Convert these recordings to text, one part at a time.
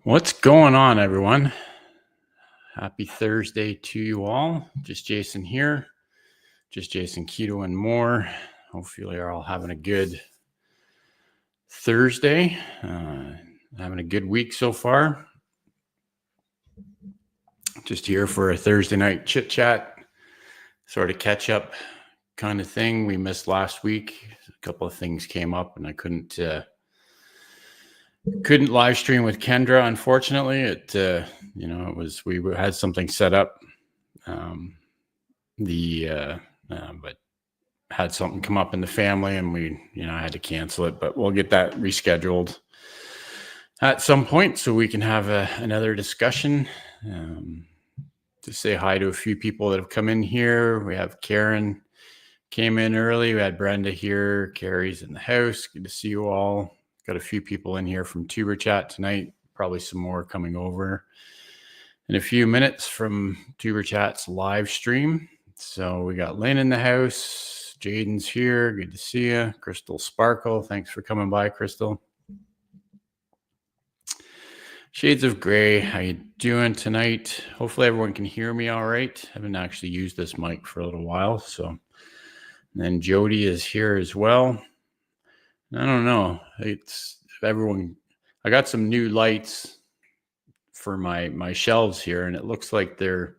What's going on, everyone? Happy Thursday to you all. Just Jason here. Just Jason Keto and more. Hopefully, you're all having a good Thursday. Having a good week so far. Just here for a Thursday night chit chat, sort of catch up kind of thing. We missed last week. A couple of things came up, and I couldn't live stream with Kendra. Unfortunately, we had something set up. But had something come up in the family, and I had to cancel it. But we'll get that rescheduled at some point so we can have another discussion. To say hi to a few people that have come in here. We have Karen came in early. We had Brenda here. Carrie's in the house. Good to see you all. Got a few people in here from Tuber Chat tonight. Probably some more coming over in a few minutes from Tuber Chat's live stream. So we got Lynn in the house. Jaden's here. Good to see you. Crystal Sparkle. Thanks for coming by, Crystal. Shades of Gray. How you doing tonight? Hopefully everyone can hear me all right. I haven't actually used this mic for a little while. And then Jody is here as well. I don't know. I got some new lights for my shelves here, and it looks like they're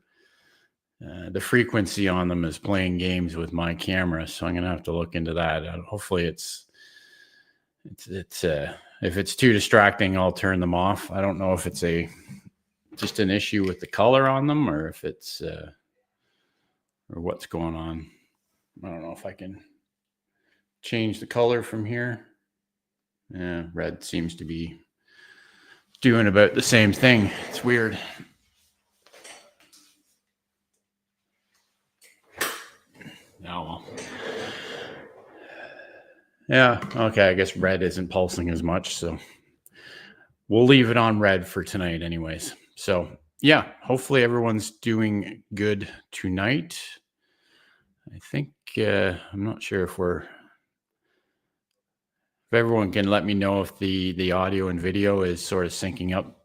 the frequency on them is playing games with my camera, so I'm gonna have to look into that. Hopefully, it's if it's too distracting, I'll turn them off. I don't know if it's just an issue with the color on them, or if it's or what's going on. I don't know if I can change the color from here. Yeah, red seems to be doing about the same thing. It's weird. Oh, well. Yeah, okay, I guess red isn't pulsing as much, so we'll leave it on red for tonight anyways. So, yeah, hopefully everyone's doing good tonight. I think, I'm not sure if everyone can let me know if the audio and video is sort of syncing up,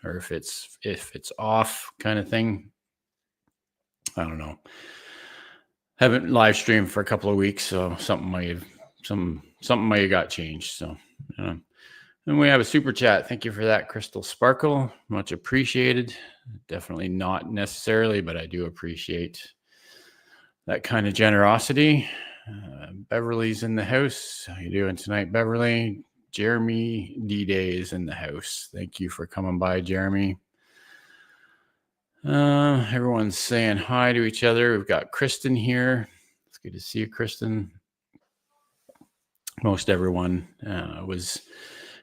or if it's off kind of thing. I don't know. Haven't live streamed for a couple of weeks, so something might have got changed. So, and we have a super chat. Thank you for that, Crystal Sparkle. Much appreciated. Definitely not necessarily, but I do appreciate that kind of generosity. Beverly's in the house. How you doing tonight, Beverly? Jeremy D-Day is in the house. Thank you for coming by, Jeremy. Everyone's saying hi to each other. We've got Kristen here. It's good to see you, Kristen. Most everyone was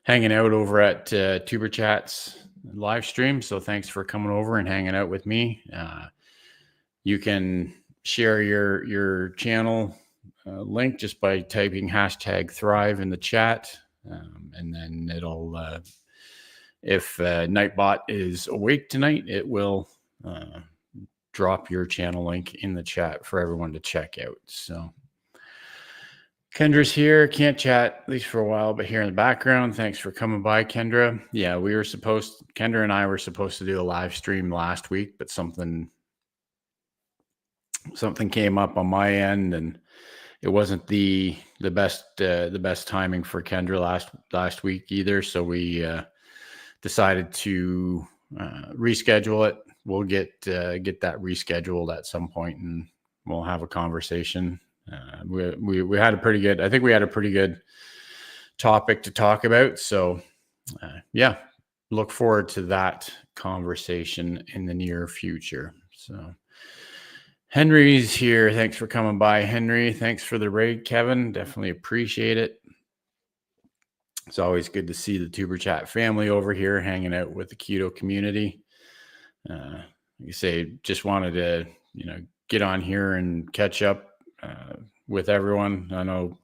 hanging out over at Tuber Chat's live stream. So thanks for coming over and hanging out with me. You can share your channel link just by typing #Thrive in the chat. And then it'll, if Nightbot is awake tonight, it will drop your channel link in the chat for everyone to check out. So Kendra's here. Can't chat, at least for a while, but here in the background. Thanks for coming by, Kendra. Yeah, Kendra and I were supposed to do a live stream last week, but something came up on my end, and it wasn't the best timing for Kendra last week either. So we decided to reschedule it. We'll get that rescheduled at some point, and we'll have a conversation. We had a pretty good topic to talk about. So yeah, look forward to that conversation in the near future. So Henry's here. Thanks for coming by, Henry. Thanks for the raid, Kevin. Definitely appreciate it. It's always good to see the Tuber Chat family over here hanging out with the keto community. Like you say, just wanted to, get on here and catch up with everyone. I know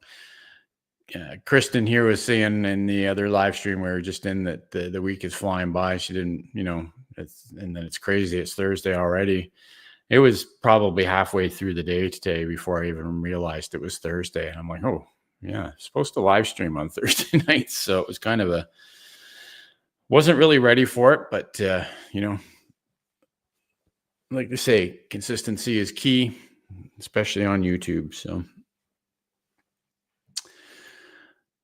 Kristen here was saying in the other live stream we were just in that the week is flying by. She didn't, and then it's crazy. It's Thursday already. It was probably halfway through the day today before I even realized it was Thursday. And I'm like, oh, yeah, supposed to live stream on Thursday nights. So it was kind of a wasn't really ready for it, but like they say, consistency is key, especially on YouTube. So,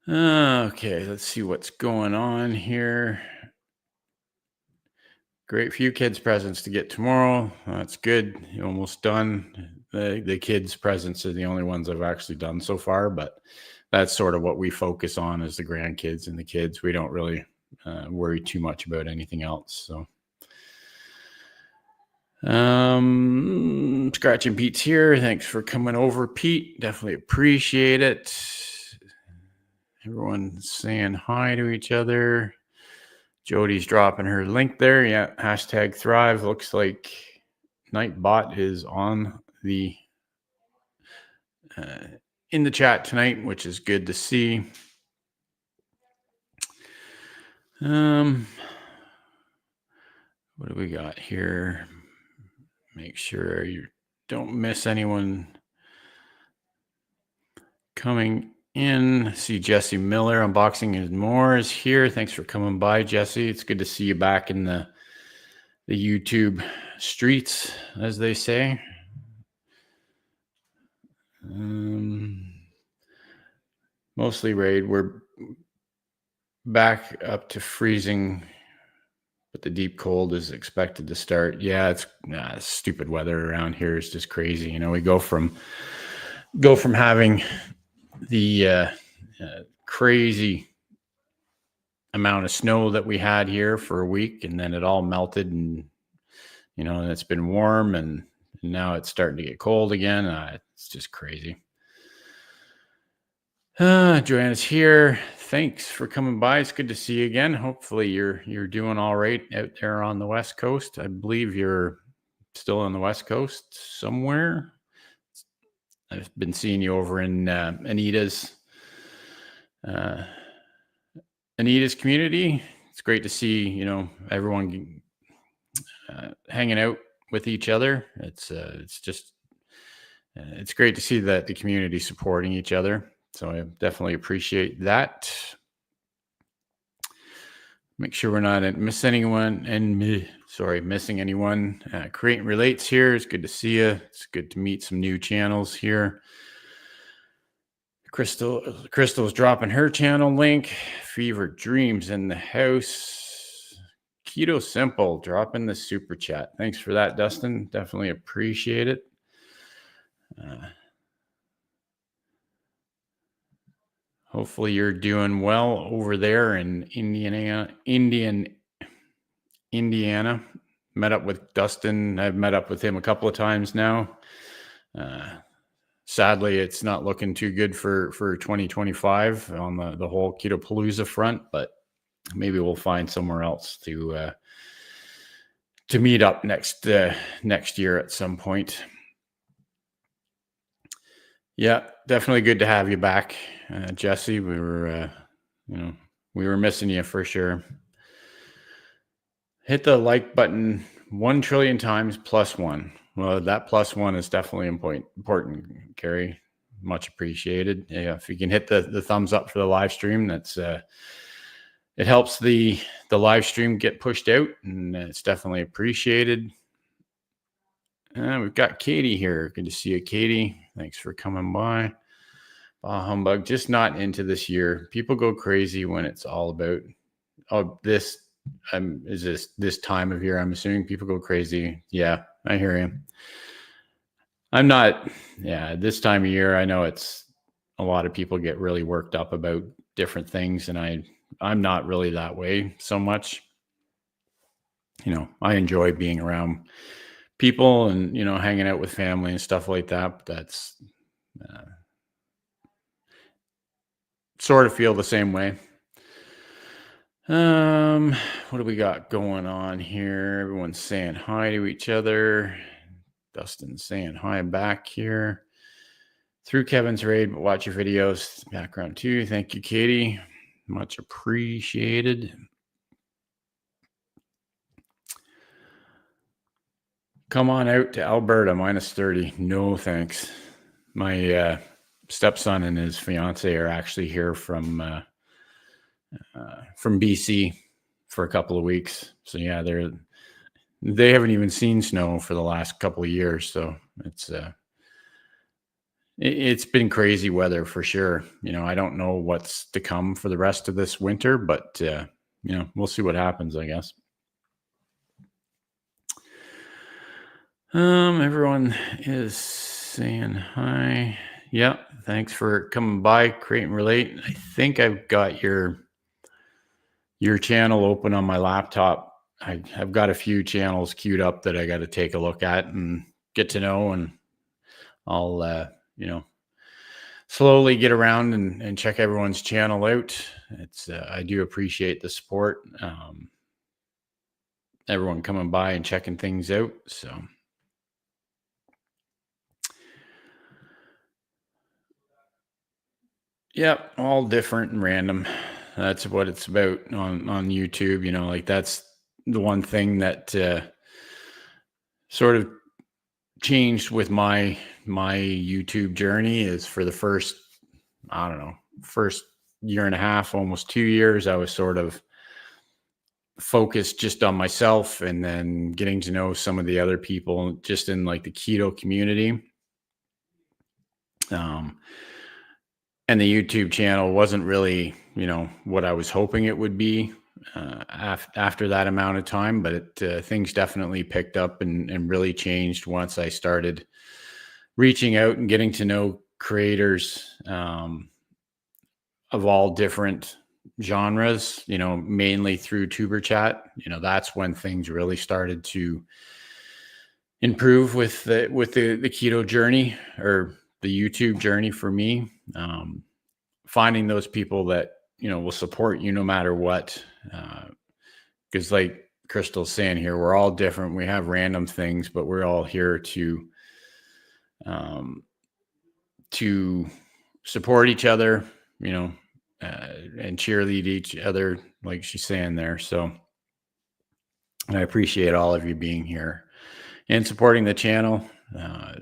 okay, let's see what's going on here. Great few kids' presents to get tomorrow. That's good. You're almost done. The kids' presents are the only ones I've actually done so far, but that's sort of what we focus on is the grandkids and the kids. We don't really worry too much about anything else. So, Scratching Pete's here. Thanks for coming over, Pete. Definitely appreciate it. Everyone saying hi to each other. Jody's dropping her link there. Yeah, hashtag Thrive. Looks like Nightbot is on the in the chat tonight, which is good to see. What do we got here? Make sure you don't miss anyone coming in. See Jesse Miller, Unboxing and More is here. Thanks for coming by, Jesse. It's good to see you back in the YouTube streets, as they say. Mostly raid. We're back up to freezing, but the deep cold is expected to start. Yeah, it's stupid weather around here is just crazy. We go from having the crazy amount of snow that we had here for a week, and then it all melted, and and it's been warm, and now it's starting to get cold again. It's just crazy. Joanna's here. Thanks for coming by. It's good to see you again. Hopefully you're doing all right out there on the West Coast. I believe you're still on the West Coast somewhere. I've been seeing you over in Anita's community. It's great to see everyone hanging out with each other. It's great to see that the community supporting each other. So I definitely appreciate that. Make sure we're not missing anyone. Create and Relates here. It's good to see you. It's good to meet some new channels here. Crystal's dropping her channel link. Fever Dreams in the house. Keto Simple dropping the super chat. Thanks for that, Dustin. Definitely appreciate it. Hopefully you're doing well over there in Indiana. Met up with Dustin. I've met up with him a couple of times now. Sadly, it's not looking too good for 2025 on the whole Keto-Palooza front, but maybe we'll find somewhere else to meet up next year at some point. Yeah, definitely good to have you back, Jesse. We were missing you for sure. Hit the like button 1 trillion times +1. Well, that +1 is definitely important, Carrie. Much appreciated. Yeah, if you can hit the thumbs up for the live stream, that's it helps the live stream get pushed out, and it's definitely appreciated. We've got Katie here. Good to see you, Katie. Thanks for coming by. Bah humbug. Just not into this year. People go crazy when it's all about this. Is this time of year? I'm assuming people go crazy. Yeah, I hear you. I'm not. Yeah, this time of year, I know it's a lot of people get really worked up about different things, and I'm not really that way so much. I enjoy being around people and hanging out with family and stuff like that. But that's sort of feel the same way. What do we got going on here? Everyone's saying hi to each other. Dustin's saying hi back here. Through Kevin's raid, but watch your videos background too. Thank you, Katie. Much appreciated. Come on out to Alberta, -30. No, thanks. My stepson and his fiance are actually here from BC for a couple of weeks. So yeah, they haven't even seen snow for the last couple of years. So it's been crazy weather for sure. I don't know what's to come for the rest of this winter, but we'll see what happens, I guess. Everyone is saying hi. Yeah, thanks for coming by, Create and Relate. I think I've got your channel open on my laptop. I've got a few channels queued up that I got to take a look at and get to know, and I'll slowly get around and check everyone's channel out. I do appreciate the support. Everyone coming by and checking things out. So yeah, all different and random. That's what it's about on YouTube. Like that's the one thing that sort of changed with my YouTube journey is for the first year and a half, almost 2 years, I was sort of focused just on myself, and then getting to know some of the other people just in like the keto community. And the YouTube channel wasn't really, what I was hoping it would be after that amount of time, but things definitely picked up and really changed once I started reaching out and getting to know creators of all different genres, mainly through Tuber Chat. That's when things really started to improve with the keto journey, or the YouTube journey for me. Finding those people that, will support you no matter what. Because like Crystal's saying here, we're all different. We have random things, but we're all here to support each other, and cheerlead each other, like she's saying there. So I appreciate all of you being here and supporting the channel.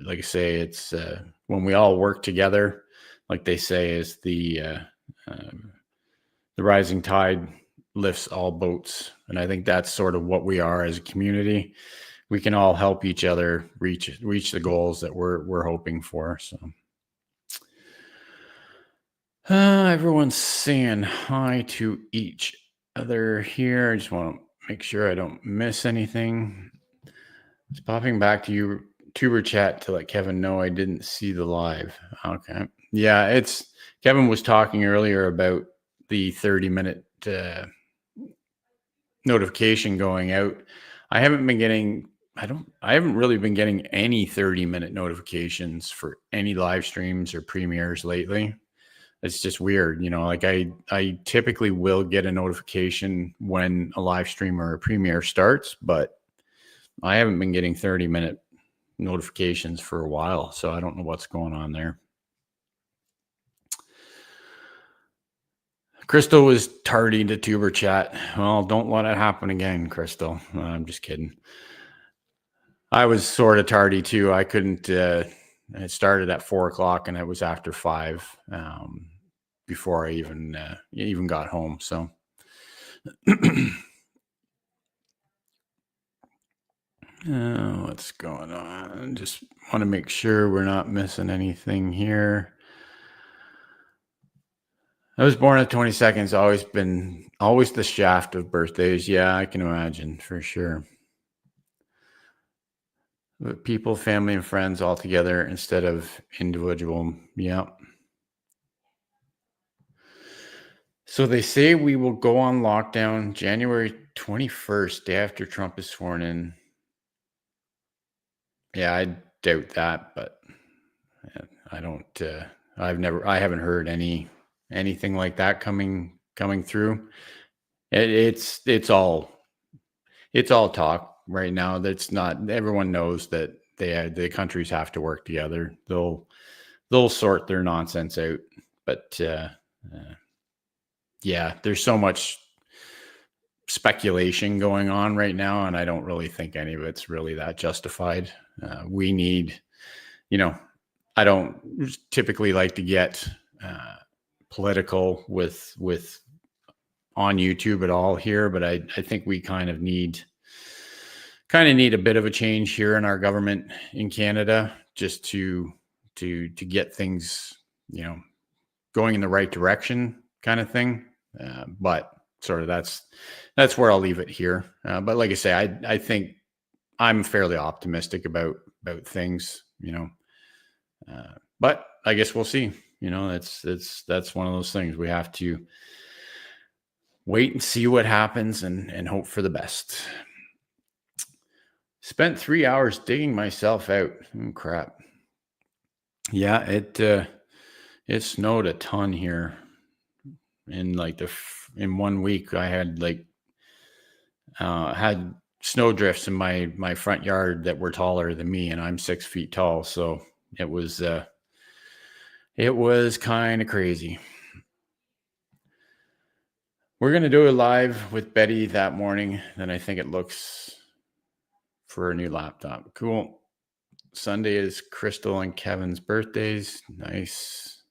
Like I say, it's when we all work together, like they say, is the rising tide lifts all boats. And I think that's sort of what we are as a community. We can all help each other reach the goals that we're hoping for. So everyone's saying hi to each other here. I just want to make sure I don't miss anything. Just popping back to you, Tuber Chat, to let Kevin know I didn't see the live. Okay. Yeah, Kevin was talking earlier about the 30-minute notification going out. I haven't really been getting any 30-minute notifications for any live streams or premieres lately. It's just weird, like I typically will get a notification when a live stream or a premiere starts, but I haven't been getting 30-minute notifications for a while, so I don't know what's going on there. Crystal was tardy to Tuber Chat. Well, don't let it happen again, Crystal. I'm just kidding. I was sort of tardy too. I couldn't. It started at 4:00 and it was after 5 before I even got home. So. What's going on? Just want to make sure we're not missing anything here. I was born at 22nd. It's always the shaft of birthdays. Yeah, I can imagine for sure. But people, family, and friends all together instead of individual. Yeah. So they say we will go on lockdown January 21st, day after Trump is sworn in. Yeah, I doubt that, but I don't. I haven't heard anything like that coming through. It's all talk right now. That's not. Everyone knows that the countries have to work together. They'll sort their nonsense out. But yeah, there's so much speculation going on right now, and I don't really think any of it's really that justified. We need, I don't typically like to get political with on YouTube at all here, but I think we kind of need a bit of a change here in our government in Canada, just to get things, going in the right direction, kind of thing. But sort of that's where I'll leave it here. But like I say, I think I'm fairly optimistic about things, but I guess we'll see. That's one of those things. We have to wait and see what happens and hope for the best. Spent 3 hours digging myself out. Oh, crap. Yeah, it snowed a ton here in in 1 week. I had had snow drifts in my front yard that were taller than me, and I'm 6 feet tall. So it was kind of crazy. We're going to do a live with Betty that morning. Then I think it looks for a new laptop. Cool. Sunday is Crystal and Kevin's birthdays. Nice.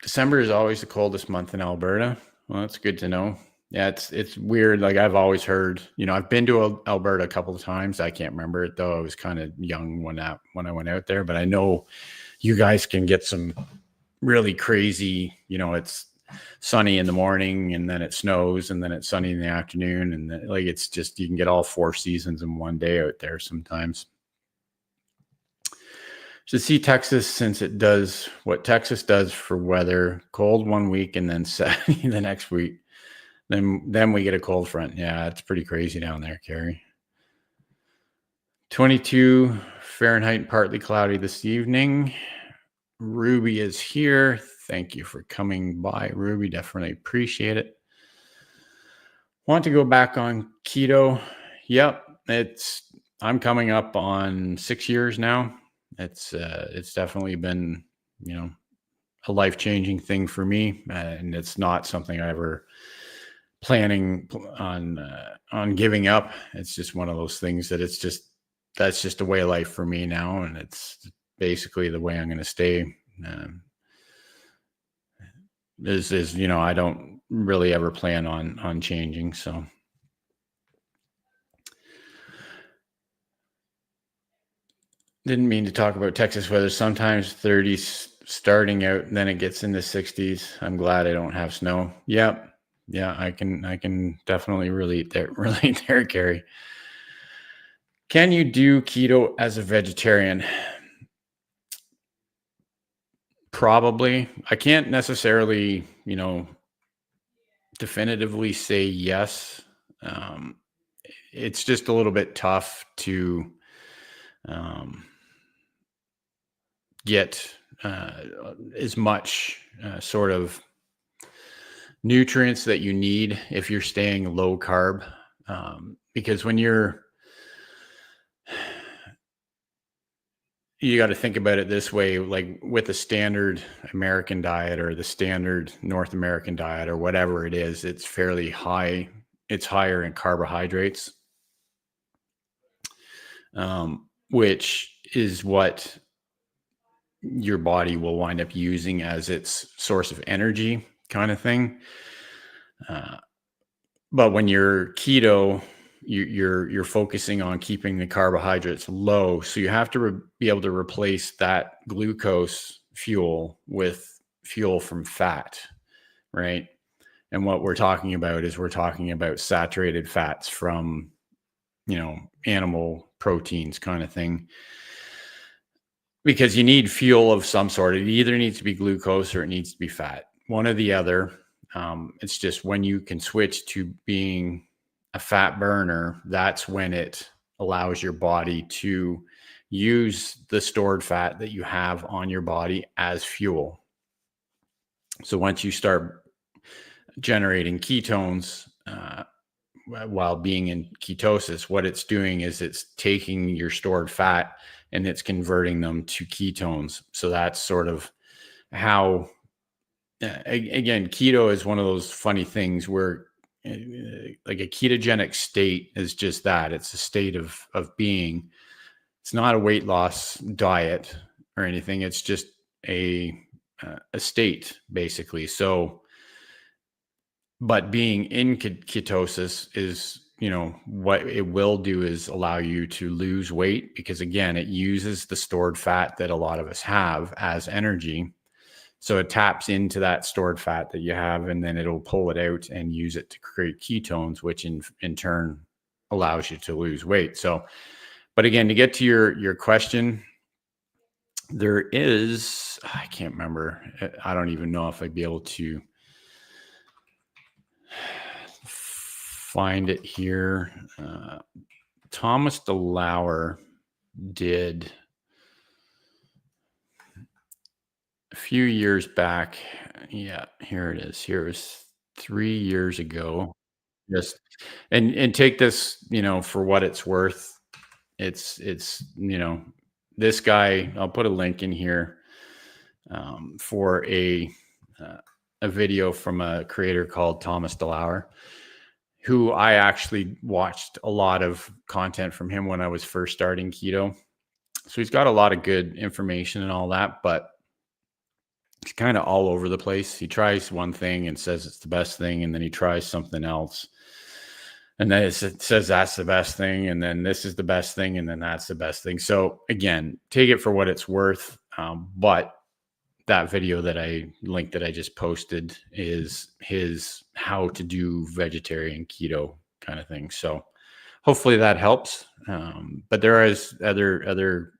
December is always the coldest month in Alberta. Well, that's good to know. Yeah, it's weird. Like, I've always heard, I've been to Alberta a couple of times. I can't remember it though. I was kind of young when I went out there, but I know you guys can get some really crazy, it's sunny in the morning and then it snows and then it's sunny in the afternoon. And then, it's just, you can get all 4 seasons in one day out there sometimes. To see Texas, since it does what Texas does for weather, cold 1 week and then sunny the next week. Then we get a cold front. Yeah, it's pretty crazy down there, Carrie. 22 Fahrenheit, partly cloudy this evening. Ruby is here. Thank you for coming by, Ruby. Definitely appreciate it. Want to go back on keto? Yep, I'm coming up on 6 years now. It's definitely been, a life-changing thing for me, and it's not something I ever planning on giving up. It's just one of those things that that's just a way of life for me now, and it's basically the way I'm going to stay. I don't really ever plan on changing. So didn't mean to talk about Texas weather. Sometimes 30s starting out, and then it gets in the 60s. I'm glad I don't have snow. Yep. Yeah, I can definitely relate there, Carrie. Can you do keto as a vegetarian? Probably. I can't necessarily, definitively say yes. It's just a little bit tough to get as much sort of nutrients that you need if you're staying low carb, because when you got to think about it this way, like with the standard American diet or the standard North American diet or whatever it is, it's fairly high. It's higher in carbohydrates, which is what your body will wind up using as its source of energy, kind of thing. But when you're keto, you're focusing on keeping the carbohydrates low. So you have to be able to replace that glucose fuel with fuel from fat, right? And what we're talking about is saturated fats from, animal proteins, kind of thing. Because you need fuel of some sort. It either needs to be glucose or it needs to be fat. One or the other. It's just when you can switch to being a fat burner, that's when it allows your body to use the stored fat that you have on your body as fuel. So once you start generating ketones while being in ketosis, what it's doing is it's taking your stored fat and it's converting them to ketones. So that's sort of how, again, keto is one of those funny things where like a ketogenic state is just that. It's a state of being. It's not a weight loss diet or anything. It's just a a state basically. So, but being in ketosis is, what it will do is allow you to lose weight, because again, it uses the stored fat that a lot of us have as energy. So it taps into that stored fat that you have, and then it'll pull it out and use it to create ketones, which in turn allows you to lose weight. So, but again, to get to your question, there is, I can't remember. I don't even know if I'd be able to find it here. Thomas DeLauer did a few years back. Yeah, here it is. Here it was 3 years ago. Just and take this, for what it's worth. It's this guy. I'll put a link in here for a video from a creator called Thomas DeLauer, who I actually watched a lot of content from him when I was first starting keto. So he's got a lot of good information and all that, but he's kind of all over the place. He tries one thing and says it's the best thing, and then he tries something else. And then it says that's the best thing, and then this is the best thing, and then that's the best thing. So again, take it for what it's worth. But that video that I linked that I just posted is his how to do vegetarian keto kind of thing. So hopefully that helps. But there is other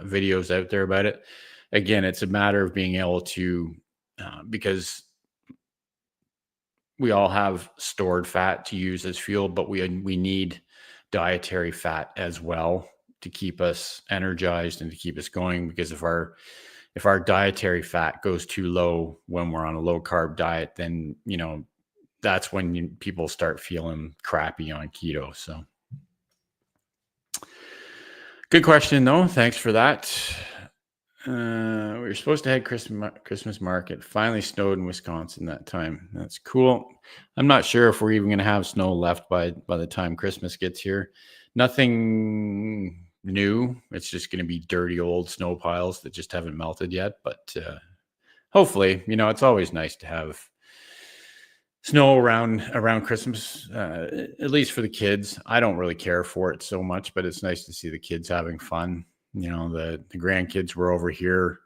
videos out there about it. Again, it's a matter of being able to, because we all have stored fat to use as fuel, but we need dietary fat as well to keep us energized and to keep us going. Because if our dietary fat goes too low when we're on a low carb diet, then, that's when people start feeling crappy on keto. So good question though. Thanks for that. We were supposed to head Christmas market. Finally snowed in Wisconsin that time. That's cool. I'm not sure if we're even going to have snow left by the time Christmas gets here. Nothing new. It's just going to be dirty old snow piles that just haven't melted yet. But hopefully, it's always nice to have snow around Christmas, at least for the kids. I don't really care for it so much, but it's nice to see the kids having fun. The grandkids were over here.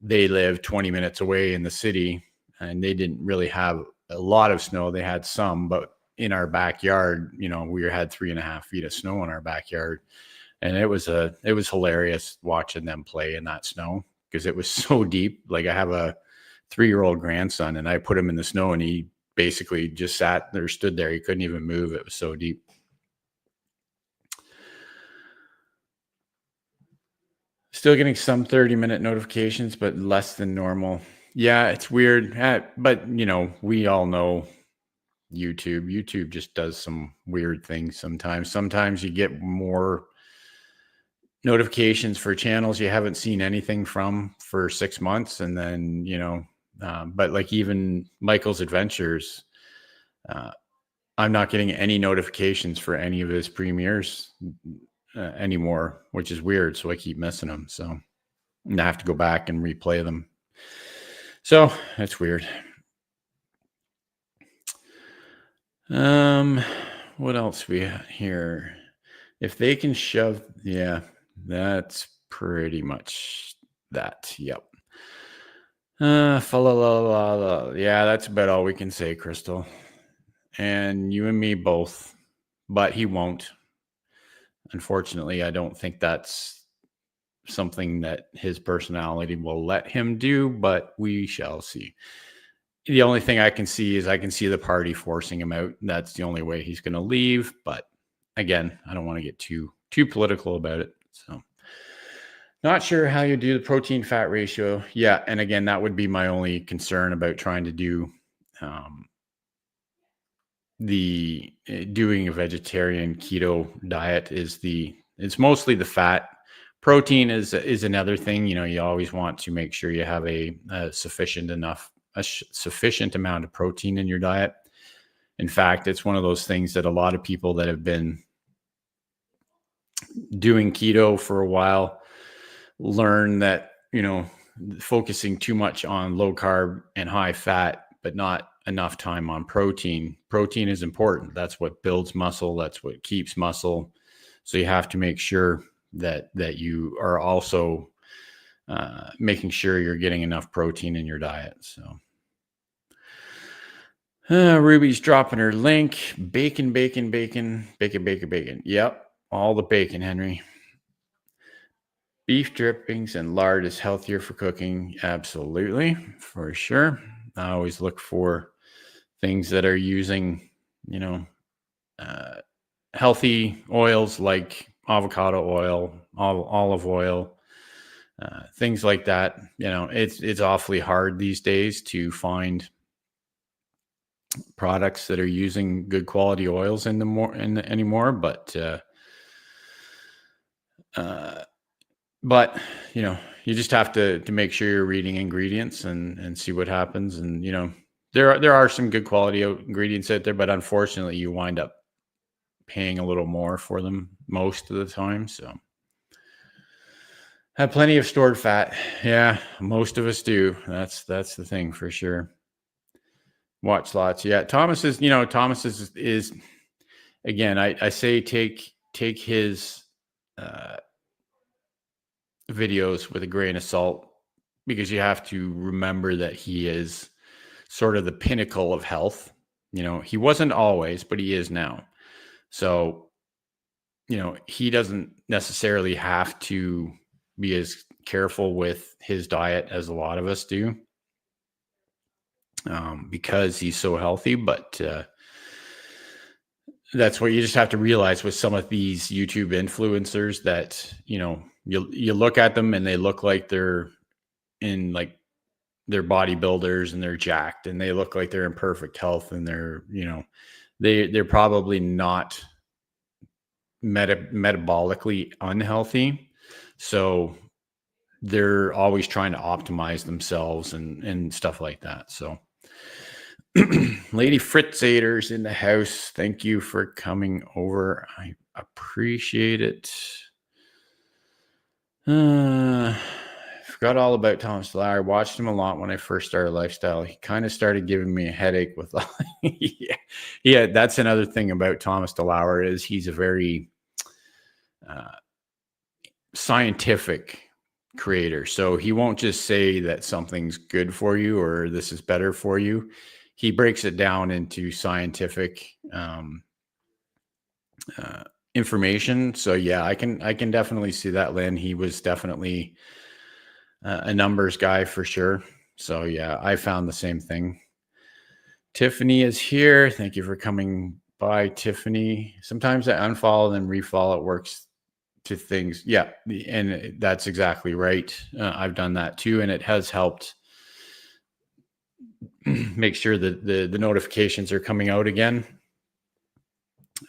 They live 20 minutes away in the city, and they didn't really have a lot of snow. They had some, but in our backyard, we had 3.5 feet of snow in our backyard. And it was hilarious watching them play in that snow, because it was so deep. Like, I have a 3-year-old grandson, and I put him in the snow, and he basically just sat there, stood there. He couldn't even move. It was so deep. Still getting some 30-minute notifications, but less than normal. Yeah, it's weird. But, we all know YouTube. YouTube just does some weird things sometimes. Sometimes you get more notifications for channels you haven't seen anything from for 6 months. And then, but like even Michael's Adventures, I'm not getting any notifications for any of his premieres anymore, which is weird. So I keep missing them. So I have to go back and replay them. So that's weird. What else we have here? If they can shove, yeah, that's pretty much that. Yep. Yeah, that's about all we can say, Crystal. And you and me both, but he won't. Unfortunately, I don't think that's something that his personality will let him do, but we shall see. The only thing I can see is the party forcing him out. That's the only way he's going to leave. But again, I don't want to get too political about it. So not sure how you do the protein fat ratio. Yeah. And again, that would be my only concern about trying to do doing a vegetarian keto diet it's mostly the fat. Protein is another thing. You always want to make sure you have a sufficient amount of protein in your diet. In fact, it's one of those things that a lot of people that have been doing keto for a while learn that, focusing too much on low carb and high fat, but not enough time on protein. Protein is important. That's what builds muscle. That's what keeps muscle. So you have to make sure that you are also making sure you're getting enough protein in your diet. So Ruby's dropping her link. Bacon. Yep. All the bacon, Henry. Beef drippings and lard is healthier for cooking. Absolutely, for sure. I always look for things that are using, healthy oils like avocado oil, olive oil, things like that. It's awfully hard these days to find products that are using good quality oils anymore, but you just have to make sure you're reading ingredients and see what happens. And there are some good quality ingredients out there, but unfortunately you wind up paying a little more for them most of the time. So have plenty of stored fat. Yeah, most of us do. That's the thing for sure. Watch lots. Yeah, Thomas is again, I say take his videos with a grain of salt, because you have to remember that he is sort of the pinnacle of health. He wasn't always, but he is now. So, he doesn't necessarily have to be as careful with his diet as a lot of us do, because he's so healthy. But that's what you just have to realize with some of these YouTube influencers, that, you look at them and they look like they're in they're bodybuilders and they're jacked and they look like they're in perfect health, and they're probably not metabolically unhealthy. So they're always trying to optimize themselves and stuff like that. So Lady Fritzators in the house, thank you for coming over. I appreciate it. I forgot all about Thomas DeLauer. I watched him a lot when I first started Lifestyle. He kind of started giving me a headache with yeah, that's another thing about Thomas DeLauer, is he's a very scientific creator. So he won't just say that something's good for you or this is better for you. He breaks it down into scientific information. So yeah, I can definitely see that, Lynn. He was definitely a numbers guy for sure. So yeah, I found the same thing. Tiffany is here. Thank you for coming by, Tiffany. Sometimes I unfollow and refollow. It works to things. Yeah, and that's exactly right. I've done that too, and it has helped make sure that the notifications are coming out again.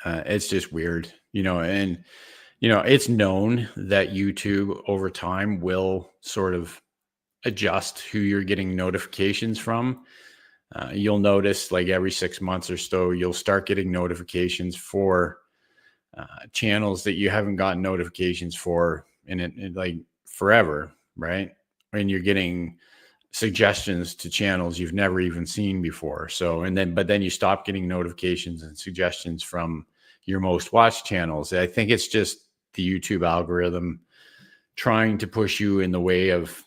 It's just weird, and it's known that YouTube over time will sort of adjust who you're getting notifications from. You'll notice like every 6 months or so, you'll start getting notifications for channels that you haven't gotten notifications for in like forever, right? And you're getting suggestions to channels you've never even seen before. So, but then you stop getting notifications and suggestions from your most watched channels. I think it's just the YouTube algorithm trying to push you in the way of,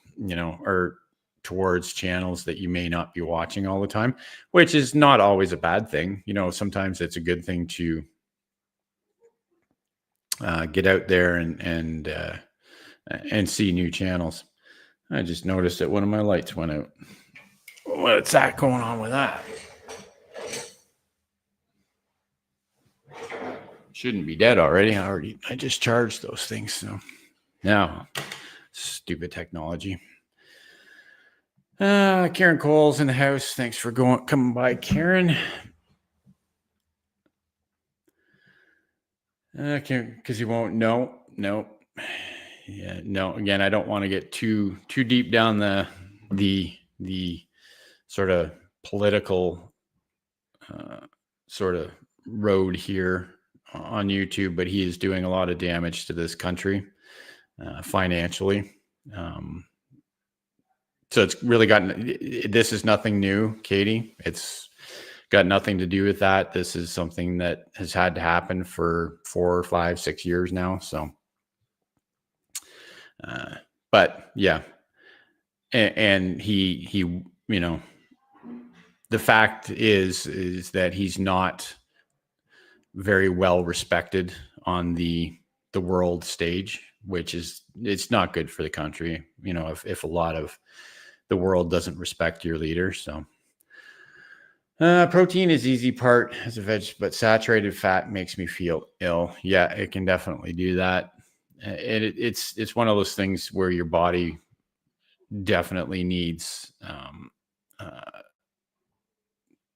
or towards channels that you may not be watching all the time, which is not always a bad thing. Sometimes it's a good thing to get out there and see new channels. I just noticed that one of my lights went out. What's that going on with that? Shouldn't be dead already. I just charged those things. So now, stupid technology. Karen Cole's in the house. Thanks for coming by, Karen. Because you won't. No. Yeah, no. Again, I don't want to get too deep down the sort of political sort of road here on YouTube, but he is doing a lot of damage to this country financially. So it's really this is nothing new, Katie. It's got nothing to do with that. This is something that has had to happen for 4 or 5, 6 years now. So, but yeah, and he, you know, the fact is that he's not very well respected on the world stage, which is, it's not good for the country. You know, if a lot of the world doesn't respect your leader. So protein is easy part as a veg, but saturated fat makes me feel ill. Yeah, it can definitely do that. It's one of those things where your body definitely needs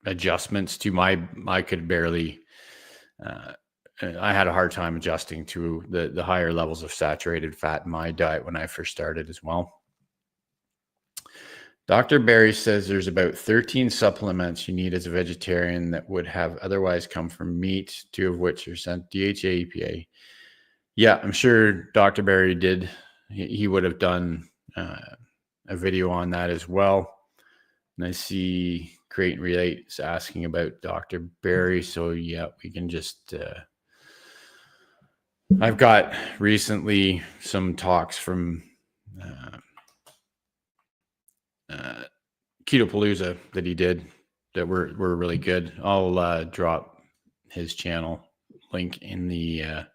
adjustments to I could barely, I had a hard time adjusting to the higher levels of saturated fat in my diet when I first started as well. Dr. Barry says there's about 13 supplements you need as a vegetarian that would have otherwise come from meat, 2 of which are sent DHA, EPA. Yeah, I'm sure Dr. Barry did. He would have done a video on that as well. And I see Create and Relate is asking about Dr. Barry. So yeah, we can just, I've got recently some talks from Ketopalooza that he did that were really good. I'll drop his channel link in the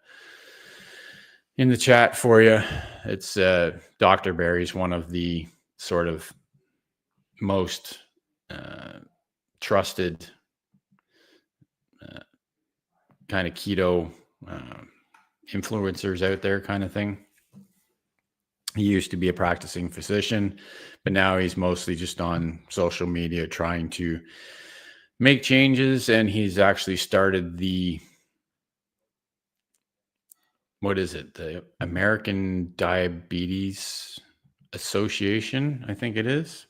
chat for you. It's Dr. Barry's one of the sort of most trusted kind of keto influencers out there, kind of thing. He used to be a practicing physician, but now he's mostly just on social media trying to make changes. And he's actually started what is it? The American Diabetes Association, I think it is.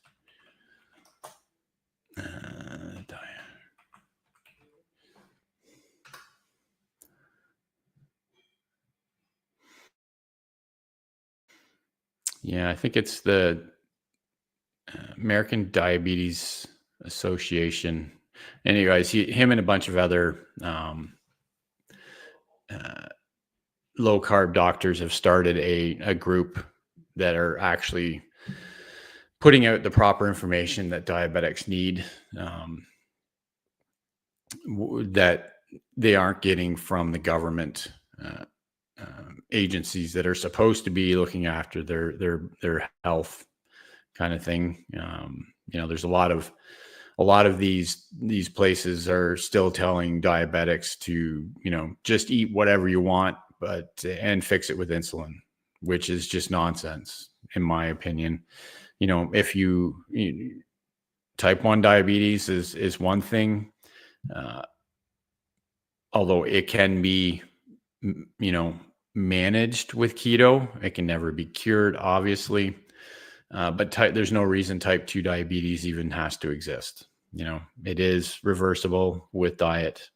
Yeah, I think it's the American Diabetes Association. Anyways, him and a bunch of other low carb doctors have started a group that are actually putting out the proper information that diabetics need, that they aren't getting from the government agencies that are supposed to be looking after their health, kind of thing. You know, there's a lot of these places are still telling diabetics to, you know, just eat whatever you want, and fix it with insulin, which is just nonsense, in my opinion. You know, if you type 1 diabetes is one thing, although it can be, you know, managed with keto. It can never be cured, obviously. But there's no reason type 2 diabetes even has to exist. You know, it is reversible with diet.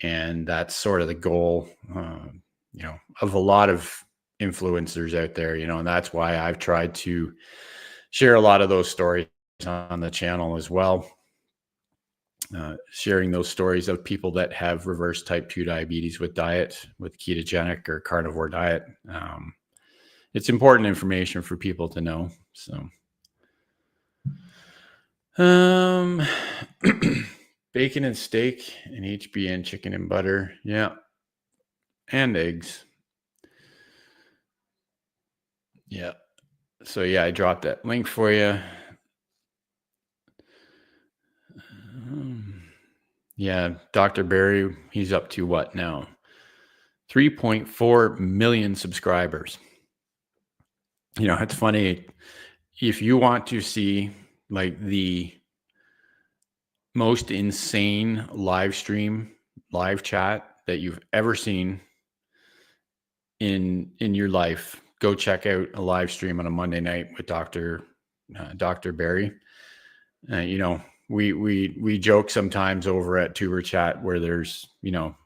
And that's sort of the goal, you know, of a lot of influencers out there, you know, and that's why I've tried to share a lot of those stories on the channel as well. Sharing those stories of people that have reversed type 2 diabetes with diet, with ketogenic or carnivore diet. It's important information for people to know. So, bacon and steak and HBN chicken and butter. Yeah. And eggs. Yeah. So yeah, I dropped that link for you. Yeah, Dr. Barry, he's up to what now? 3.4 million subscribers. You know, it's funny. If you want to see like the most insane live chat that you've ever seen in your life, go check out a live stream on a Monday night with Dr. Barry. You know, we joke sometimes over at Tuber Chat where there's, you know,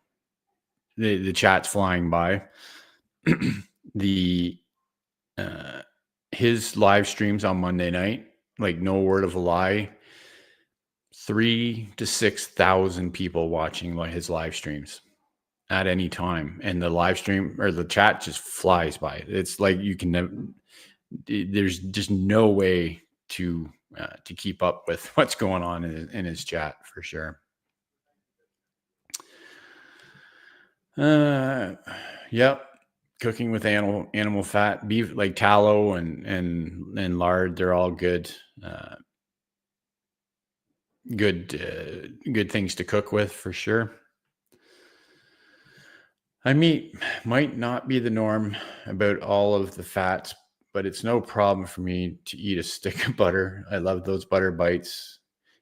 the chat's flying by. His live streams on Monday night like no word of a lie, 3 to 6,000 people watching his live streams at any time, and the live stream or the chat just flies by. It's like you can never, there's just no way to keep up with what's going on in his chat for sure. Yep. Cooking with animal fat, beef, like tallow and lard, they're all good. Good things to cook with for sure. Meat might not be the norm about all of the fats, but it's no problem for me to eat a stick of butter. I love those butter bites.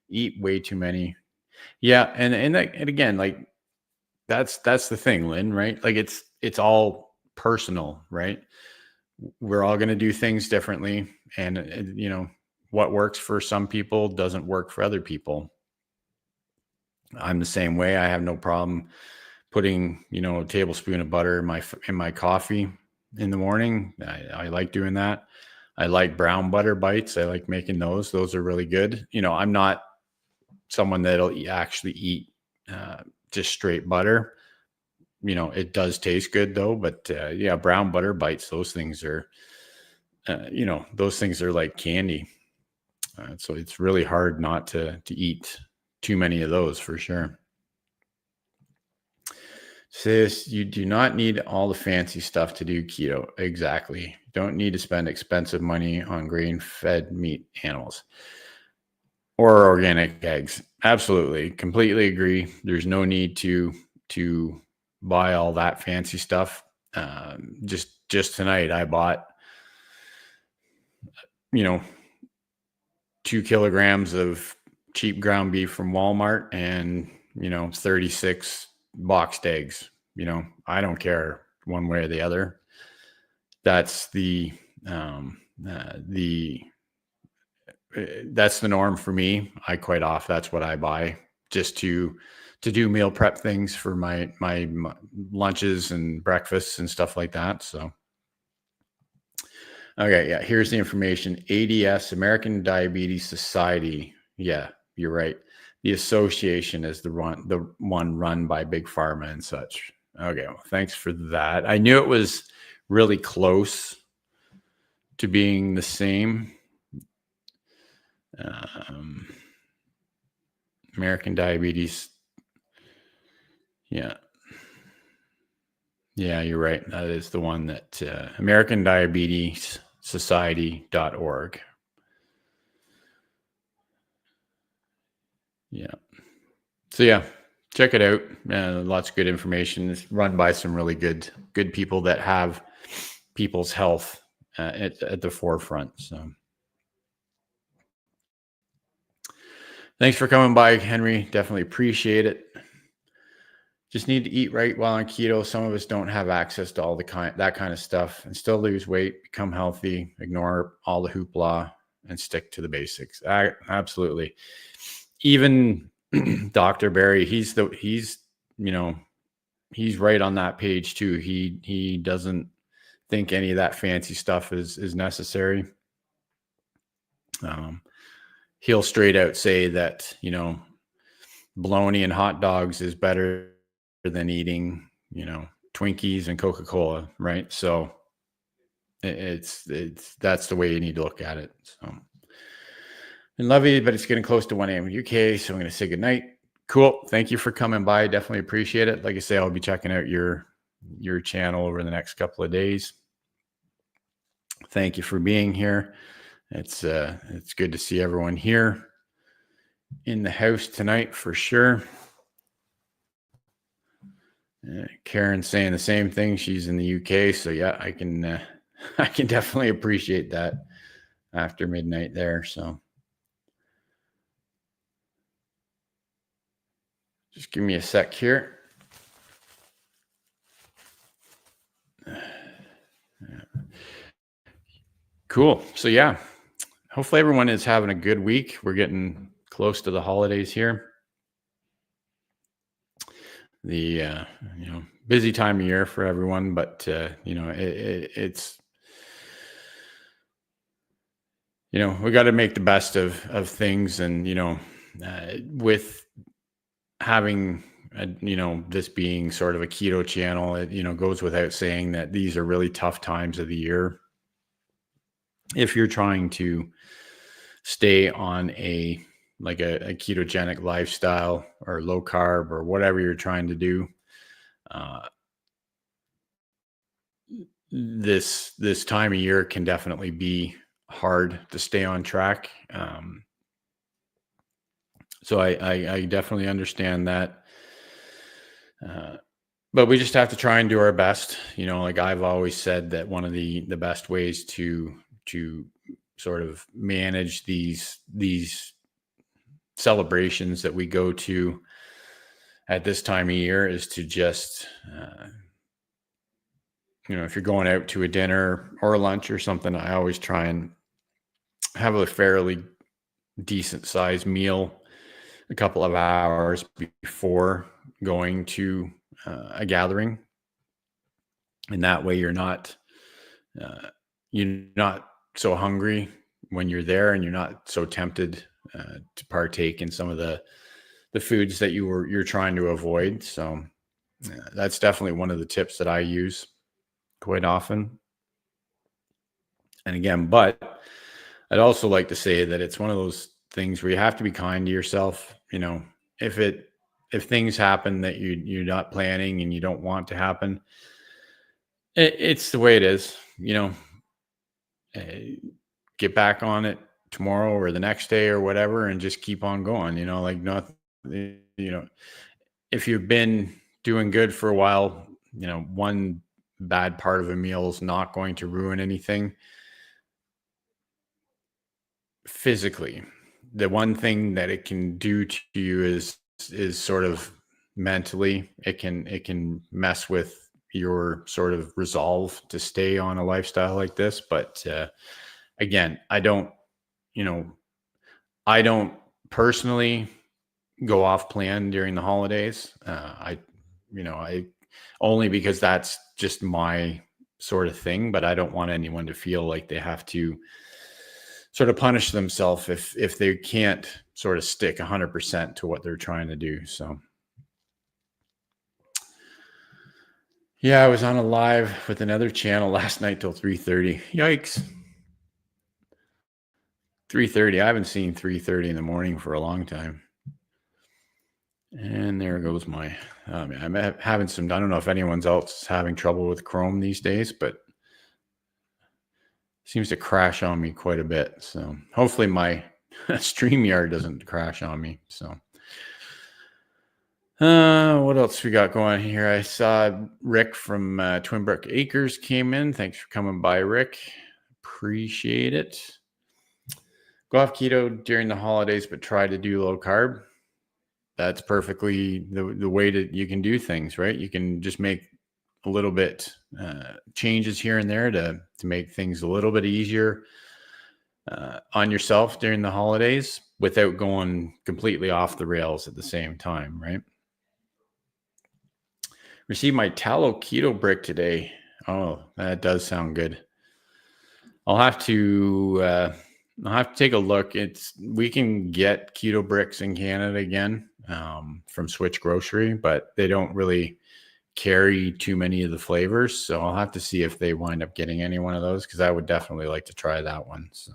Eat way too many. Yeah, and again, like that's the thing, Lynn, right? Like it's all personal, right? We're all going to do things differently, and what works for some people doesn't work for other people. I'm the same way. I have no problem putting a tablespoon of butter in my coffee in the morning. I like doing that. I like brown butter bites. I like making those are really good. I'm not someone that'll actually eat just straight butter. It does taste good though, but yeah, brown butter bites, those things are like candy. So it's really hard not to eat too many of those for sure. Sis, you do not need all the fancy stuff to do keto. Exactly. Don't need to spend expensive money on grain-fed meat animals or organic eggs. Absolutely. Completely agree. There's no need to buy all that fancy stuff. Just tonight I bought 2 kilograms of cheap ground beef from Walmart and 36 boxed eggs. I don't care one way or the other. That's that's the norm for me. That's what I buy just to do meal prep things for my lunches and breakfasts and stuff like that. So, okay. Yeah. Here's the information. ADS, American Diabetes Society. Yeah, you're right. The association is the one run by Big Pharma and such. Okay. Well, thanks for that. I knew it was really close to being the same. American Diabetes. Yeah. Yeah, you're right. That is the one that American Diabetes Society.org. Yeah. So yeah, check it out. Lots of good information. It's run by some really good people that have people's health at the forefront. So thanks for coming by, Henry. Definitely appreciate it. Just need to eat right while on keto. Some of us don't have access to all that kind of stuff and still lose weight, become healthy, ignore all the hoopla and stick to the basics. Absolutely. Even Dr. Barry, he's right on that page too. He doesn't think any of that fancy stuff is necessary. He'll straight out say that, bologna and hot dogs is better than eating, Twinkies and Coca-Cola, right? So it's that's the way you need to look at it. So I love you, but it's getting close to 1 a.m. in UK, so I'm going to say goodnight. Cool. Thank you for coming by. Definitely appreciate it. Like I say, I'll be checking out your channel over the next couple of days. Thank you for being here. It's good to see everyone here in the house tonight for sure. Karen's saying the same thing. She's in the UK, so yeah, I can definitely appreciate that after midnight there. So just give me a sec here. Cool. So yeah, hopefully everyone is having a good week. We're getting close to the holidays here. The busy time of year for everyone, but it's we got to make the best of things. And, with having, this being sort of a keto channel, it, goes without saying that these are really tough times of the year. If you're trying to stay on a ketogenic lifestyle or low carb or whatever you're trying to do, uh, this time of year can definitely be hard to stay on track. So I definitely understand that. Uh, but we just have to try and do our best. Like I've always said, that one of the best ways to sort of manage these celebrations that we go to at this time of year is to just, if you're going out to a dinner or a lunch or something, I always try and have a fairly decent sized meal a couple of hours before going to a gathering. And that way you're not so hungry when you're there, and you're not so tempted to partake in some of the foods that you're trying to avoid. So that's definitely one of the tips that I use quite often. And again, but I'd also like to say that it's one of those things where you have to be kind to yourself. If things happen that you're not planning and you don't want to happen, it's the way it is. Get back on it tomorrow or the next day or whatever, and just keep on going. If you've been doing good for a while, one bad part of a meal is not going to ruin anything physically. The one thing that it can do to you is sort of mentally, it can mess with your sort of resolve to stay on a lifestyle like this. But again, I don't personally go off plan during the holidays. I only because that's just my sort of thing, but I don't want anyone to feel like they have to sort of punish themselves if they can't sort of stick 100% to what they're trying to do. So yeah, I was on a live with another channel last night till 3:30. Yikes. 3:30. I haven't seen 3:30 in the morning for a long time. And there goes my, I'm having some, I don't know if anyone's else having trouble with Chrome these days, but seems to crash on me quite a bit. So hopefully my StreamYard doesn't crash on me. So what else we got going here? I saw Rick from Twin Brook Acres came in. Thanks for coming by, Rick. Appreciate it. Go off keto during the holidays, but try to do low carb. That's perfectly the way that you can do things, right? You can just make a little bit changes here and there to make things a little bit easier on yourself during the holidays without going completely off the rails at the same time, right? Received my tallow keto brick today. Oh, that does sound good. I'll have to take a look. We can get keto bricks in Canada again from Switch Grocery, but they don't really carry too many of the flavors. So I'll have to see if they wind up getting any one of those, because I would definitely like to try that one. So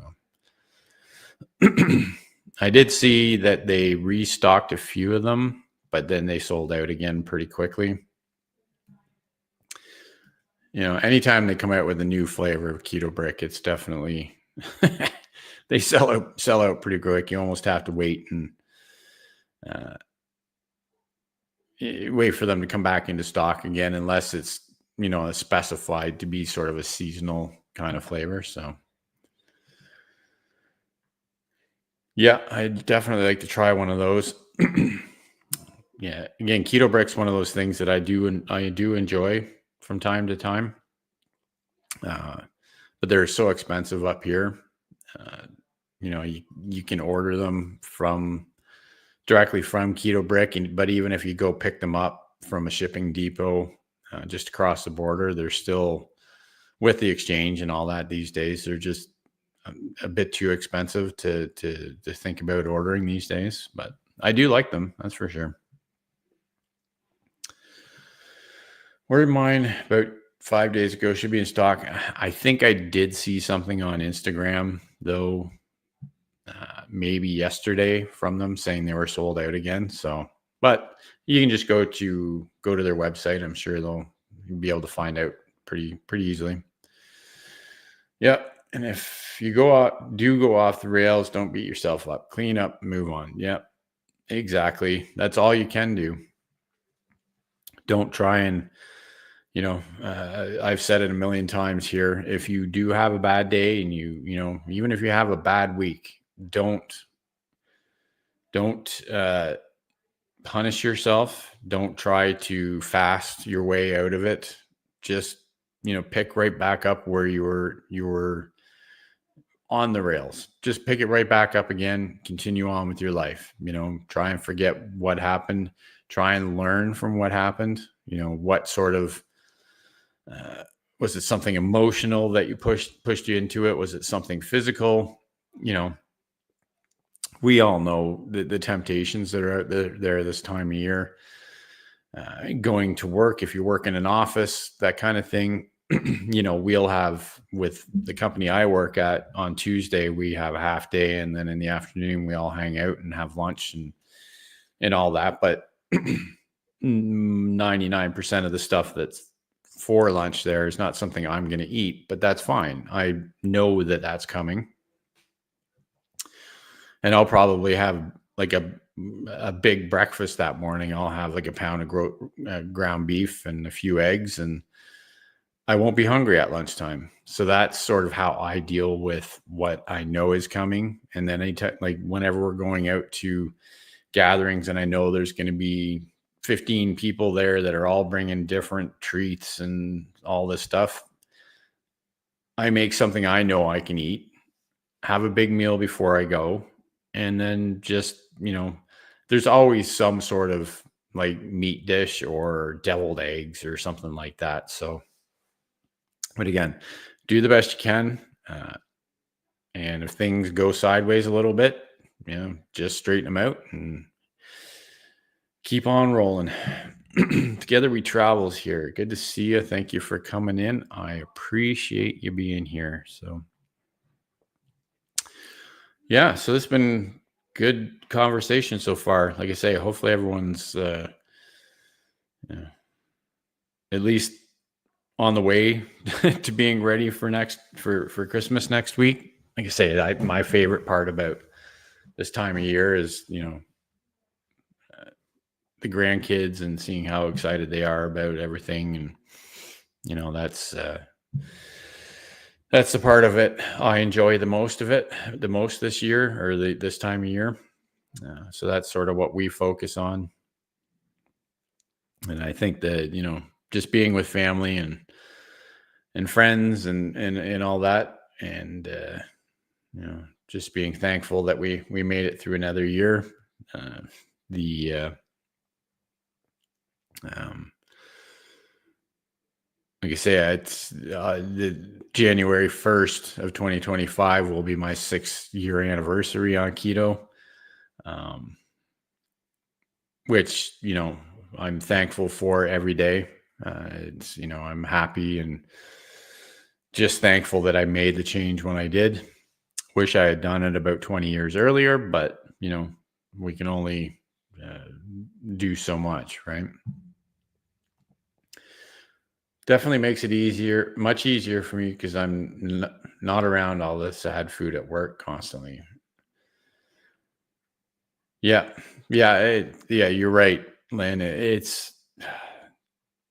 I did see that they restocked a few of them, but then they sold out again pretty quickly. Anytime they come out with a new flavor of keto brick, it's definitely they sell out pretty quick. You almost have to wait and wait for them to come back into stock again, unless it's specified to be sort of a seasonal kind of flavor. So yeah, I'd definitely like to try one of those. Yeah, again, keto brick's one of those things that I do enjoy from time to time, but they're so expensive up here. You can order them directly from Keto Brick, but even if you go pick them up from a shipping depot just across the border, they're still, with the exchange and all that these days, they're just a bit too expensive to think about ordering these days, but I do like them. That's for sure. Ordered mine about 5 days ago. Should be in stock. I think I did see something on Instagram though, maybe yesterday from them saying they were sold out again. So, but you can just go to their website. I'm sure they'll be able to find out pretty easily. Yeah. And if you go off the rails, don't beat yourself up. Clean up, move on. Yeah, exactly. That's all you can do. Don't try and, I've said it a million times here. If you do have a bad day and even if you have a bad week, don't punish yourself. Don't try to fast your way out of it. Just, pick right back up where you were on the rails. Just pick it right back up again. Continue on with your life. Try and forget what happened. Try and learn from what happened. What sort of, was it something emotional that you pushed you into it? Was it something physical? We all know the temptations that are out there this time of year. Going to work, if you work in an office, that kind of thing. We'll have, with the company I work at, on Tuesday, we have a half day, and then in the afternoon we all hang out and have lunch and all that. But 99% of the stuff that's for lunch there is not something I'm going to eat, but that's fine. I know that that's coming. And I'll probably have like a big breakfast that morning. I'll have like a pound of ground beef and a few eggs, and I won't be hungry at lunchtime. So that's sort of how I deal with what I know is coming. And then like whenever we're going out to gatherings and I know there's going to be 15 people there that are all bringing different treats and all this stuff, I make something I know I can eat, have a big meal before I go, and then just, there's always some sort of like meat dish or deviled eggs or something like that. So, but again, do the best you can. And if things go sideways a little bit, just straighten them out and keep on rolling. Together we travels here. Good to see you. Thank you for coming in. I appreciate you being here. So, yeah, so this has been good conversation so far. Like I say, hopefully everyone's at least on the way to being ready for Christmas next week. Like I say, my favorite part about this time of year is, the grandkids and seeing how excited they are about everything. And, that's the part of it I enjoy the most this year, or this time of year. So that's sort of what we focus on. And I think that, just being with family and friends and all that, and, just being thankful that we made it through another year. Like I say, it's the January 1st of 2025 will be my 6-year anniversary on keto, which, I'm thankful for every day. It's, I'm happy and just thankful that I made the change when I did. Wish I had done it about 20 years earlier, but, we can only do so much, right? Definitely makes it much easier for me, because I'm not around all this sad food at work constantly. Yeah. Yeah. You're right, Lynn. It's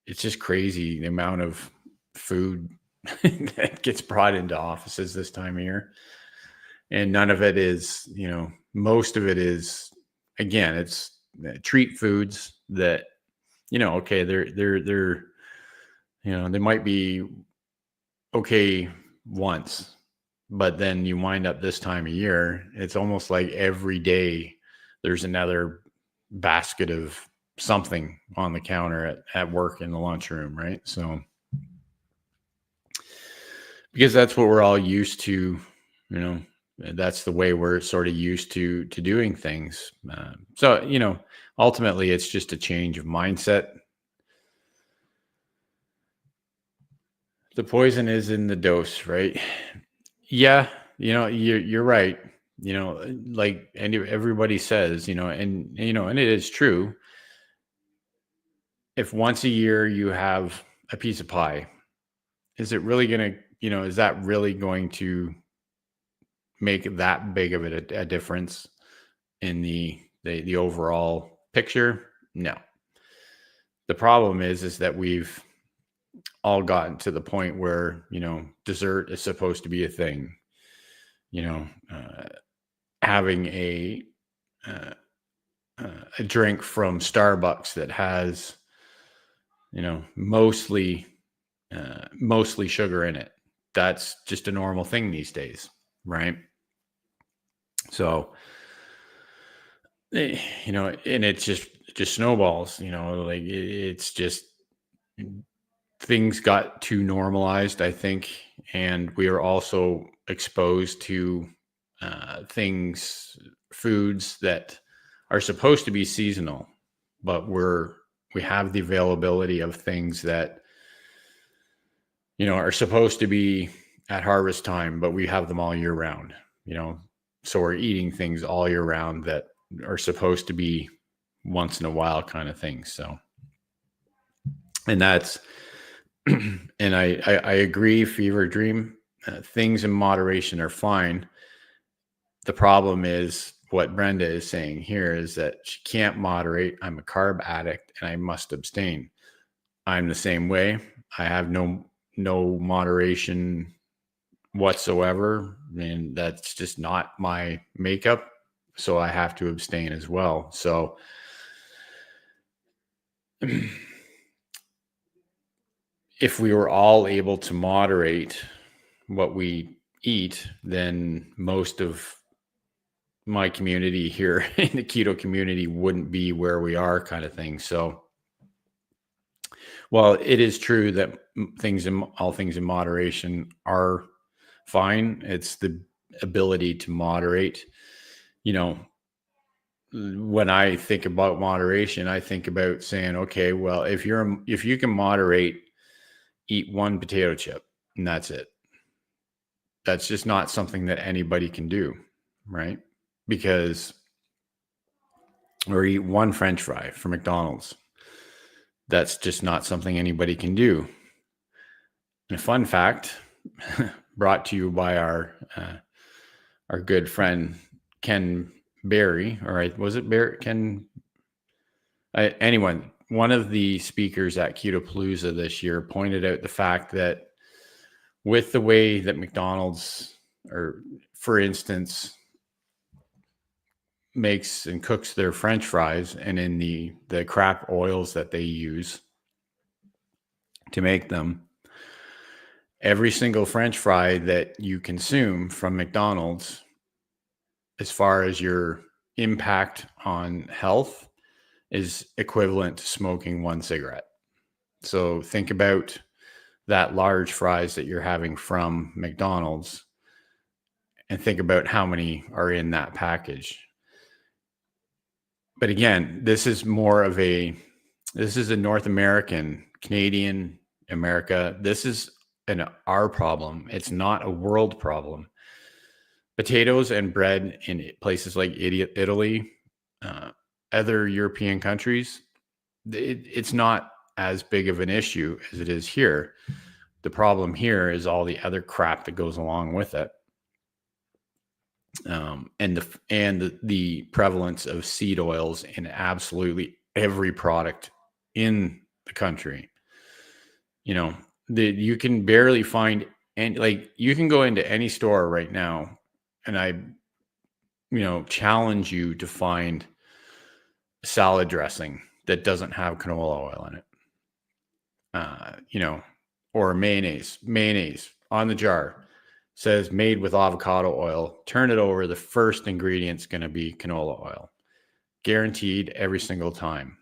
just crazy the amount of food that gets brought into offices this time of year. And none of it is, most of it is, again, it's treat foods that, okay, they're they might be okay once, but then you wind up this time of year, it's almost like every day there's another basket of something on the counter at work in the lunchroom, right? So, because that's what we're all used to You know, that's the way we're sort of used to doing things. So, ultimately it's just a change of mindset. The poison is in the dose, right? Yeah, you're right. Like, and everybody says, and it is true. If once a year you have a piece of pie, is it really going to, is that really going to make that big of a difference in the overall picture? No. The problem is that we've all gotten to the point where, dessert is supposed to be a thing. You know, having uh, a drink from Starbucks that has, mostly sugar in it. That's just a normal thing these days, right? So, and it's just snowballs. Like it's just things got too normalized, I think, and we are also exposed to foods that are supposed to be seasonal, but we have the availability of things that are supposed to be at harvest time, but we have them all year round. So we're eating things all year round that are supposed to be once in a while kind of things. So, and that's and I agree, fever dream. Things in moderation are fine. The problem is what Brenda is saying here is that she can't moderate. I'm a carb addict and I must abstain. I'm the same way. I have no moderation whatsoever, and that's just not my makeup. So I have to abstain as well. So if we were all able to moderate what we eat, then most of my community here in the keto community wouldn't be where we are, kind of thing. So, while it is true that all things in moderation are fine, it's the ability to moderate. When I think about moderation, I think about saying, okay, well, if you can moderate, eat one potato chip and that's it. That's just not something that anybody can do, right? Because or eat one French fry from McDonald's. That's just not something anybody can do. And a fun fact, brought to you by our good friend Ken Berry. All right, was it Barry? Ken? Anyone? One of the speakers at Ketopalooza this year pointed out the fact that with the way that McDonald's, or for instance, makes and cooks their French fries, and in the crap oils that they use to make them, every single French fry that you consume from McDonald's, as far as your impact on health, is equivalent to smoking one cigarette. So think about that large fries that you're having from McDonald's and think about how many are in that package. But again, this is a North American, Canadian, America. This is our problem. It's not a world problem. Potatoes and bread in places like Italy, other European countries, it's not as big of an issue as it is here. The problem here is all the other crap that goes along with it, and the prevalence of seed oils in absolutely every product in the country. You can barely find, and like you can go into any store right now, and I challenge you to find salad dressing that doesn't have canola oil in it. Or mayonnaise on the jar says made with avocado oil. Turn it over. The first ingredient's going to be canola oil, guaranteed every single time.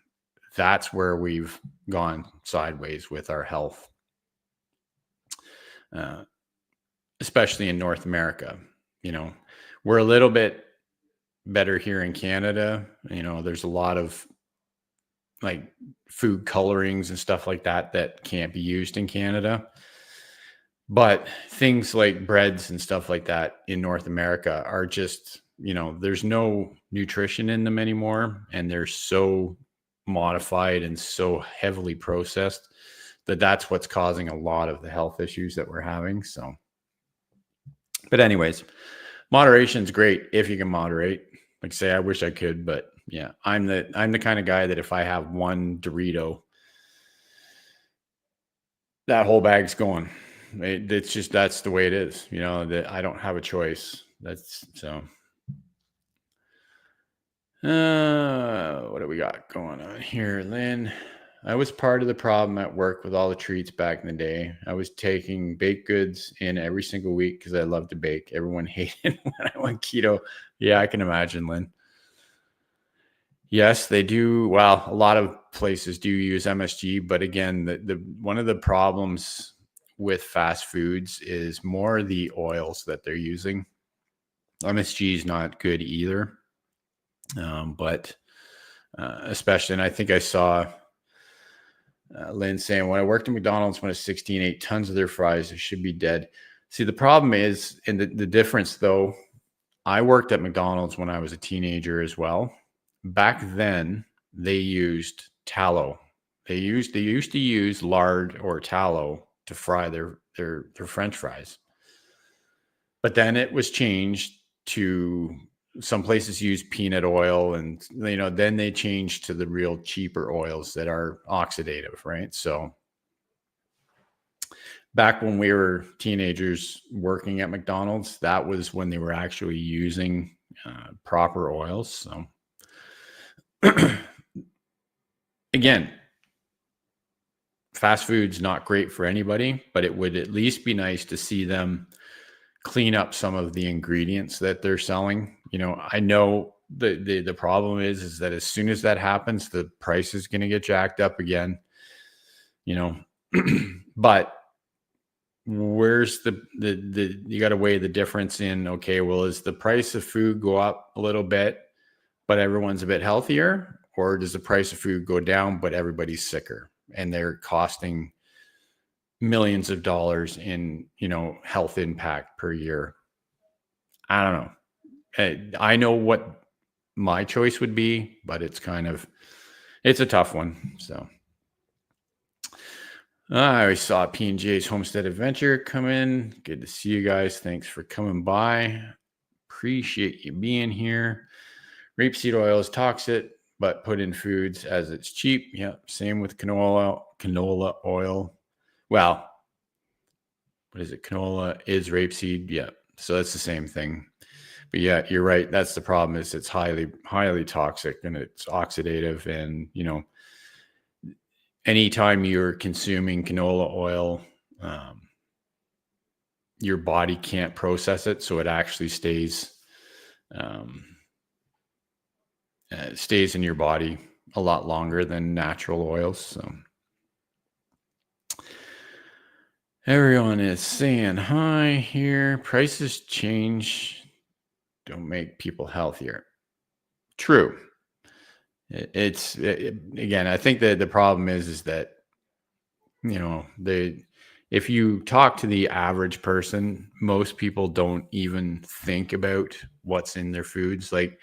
That's where we've gone sideways with our health, especially in North America. we're a little bit better here in Canada. There's a lot of like food colorings and stuff like that that can't be used in Canada. But things like breads and stuff like that in North America are just, there's no nutrition in them anymore. And they're so modified and so heavily processed that's what's causing a lot of the health issues that we're having. So, but anyways, moderation is great if you can moderate. Like say, I wish I could, but yeah, I'm the kind of guy that if I have one Dorito, that whole bag's going. That's the way it is. That I don't have a choice. That's so. What do we got going on here, Lynn? I was part of the problem at work with all the treats back in the day. I was taking baked goods in every single week because I love to bake. Everyone hated when I went keto. Yeah, I can imagine, Lynn. Yes, they do. Well, a lot of places do use MSG, but again, the one of the problems with fast foods is more the oils that they're using. MSG is not good either, but especially, and I think I saw Lynn saying, when I worked at McDonald's when I was 16, ate tons of their fries, they should be dead. See, the problem is, and the difference though, I worked at McDonald's when I was a teenager as well. Back then, they used tallow. They used to use lard or tallow to fry their French fries. But then it was changed to some places use peanut oil, and then they changed to the real cheaper oils that are oxidative, right? So back when we were teenagers working at McDonald's, that was when they were actually using proper oils. So again, fast food's not great for anybody, but it would at least be nice to see them clean up some of the ingredients that they're selling. I know the problem is that as soon as that happens, the price is going to get jacked up again, but where's the you got to weigh the difference in, okay, well, is the price of food go up a little bit, but everyone's a bit healthier, or does the price of food go down, but everybody's sicker and they're costing millions of dollars in, health impact per year? I don't know. I know what my choice would be, but it's a tough one. So I saw P&J's Homestead Adventure come in. Good to see you guys. Thanks for coming by. Appreciate you being here. Rapeseed oil is toxic, but put in foods as it's cheap. Yeah, same with canola oil. Well, what is it? Canola is rapeseed. Yeah, so that's the same thing. But yeah, you're right. That's the problem. Is it's highly, highly toxic and it's oxidative. And anytime you're consuming canola oil, your body can't process it, so it actually stays in your body a lot longer than natural oils. So everyone is saying hi here. Prices change don't make people healthier. True. Again, I think that the problem is that if you talk to the average person, most people don't even think about what's in their foods. Like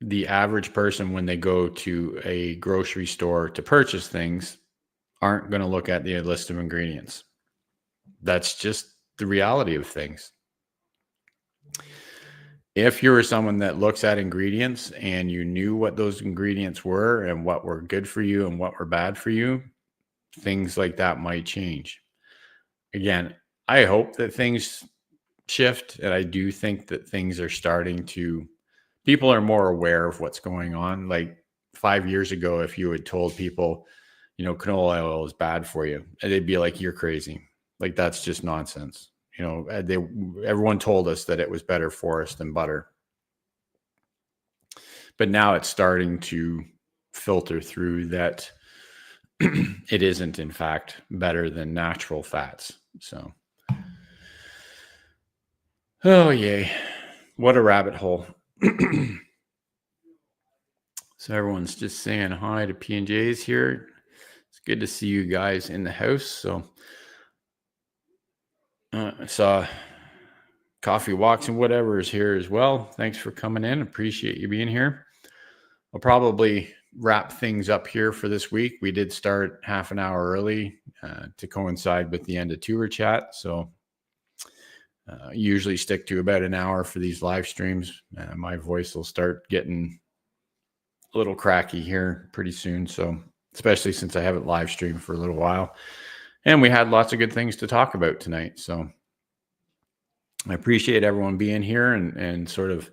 the average person, when they go to a grocery store to purchase things, aren't going to look at the list of ingredients. That's just the reality of things. If you were someone that looks at ingredients and you knew what those ingredients were and what were good for you and what were bad for you, things like that might change. Again, I hope that things shift, and I do think that things are starting to, people are more aware of what's going on. Like 5 years ago, if you had told people, canola oil is bad for you, they'd be like, you're crazy. Like, that's just nonsense. Everyone told us that it was better for us than butter. But now it's starting to filter through that it isn't, in fact, better than natural fats. So Oh, yay. What a rabbit hole. So everyone's just saying hi to P&J's here. It's good to see you guys in the house. So I saw Coffee Walks and whatever is here as well. Thanks for coming in. Appreciate you being here. I'll probably wrap things up here for this week. We did start half an hour early to coincide with the end of tour chat. So usually stick to about an hour for these live streams. My voice will start getting a little cracky here pretty soon. So especially since I haven't live streamed for a little while. And we had lots of good things to talk about tonight. So I appreciate everyone being here and sort of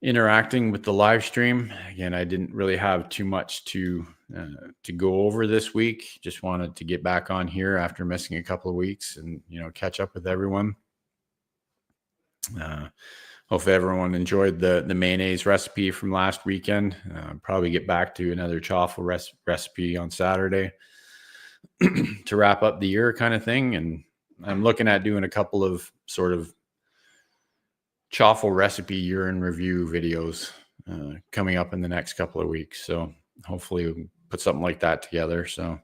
interacting with the live stream. Again, I didn't really have too much to go over this week. Just wanted to get back on here after missing a couple of weeks and, catch up with everyone. Hopefully everyone enjoyed the mayonnaise recipe from last weekend. Probably get back to another chaffle recipe on Saturday to wrap up the year kind of thing. And I'm looking at doing a couple of sort of chaffle recipe year in review videos coming up in the next couple of weeks. So hopefully we'll put something like that together. So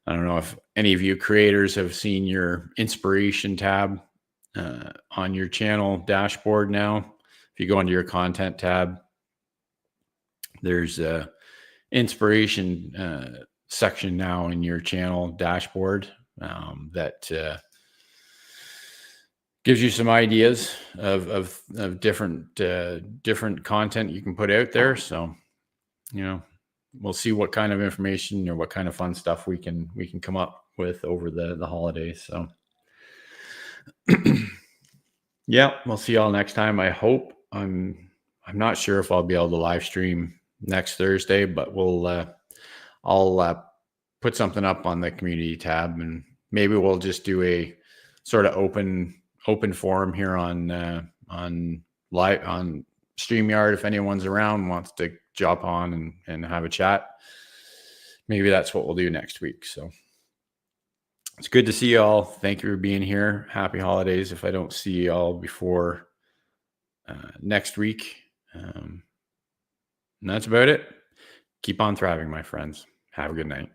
I don't know if any of you creators have seen your inspiration tab on your channel dashboard now. If you go into your content tab, there's a inspiration section now in your channel dashboard that gives you some ideas of different content you can put out there. So, we'll see what kind of information or what kind of fun stuff we can come up with over the holidays. So yeah, we'll see y'all next time. I hope. I'm not sure if I'll be able to live stream next Thursday, but I'll put something up on the community tab, and maybe we'll just do a sort of open forum here on live on StreamYard. If anyone's around, wants to jump on and have a chat, maybe that's what we'll do next week. So it's good to see you all. Thank you for being here. Happy holidays if I don't see you all before next week. And that's about it. Keep on thriving, my friends. Have a good night.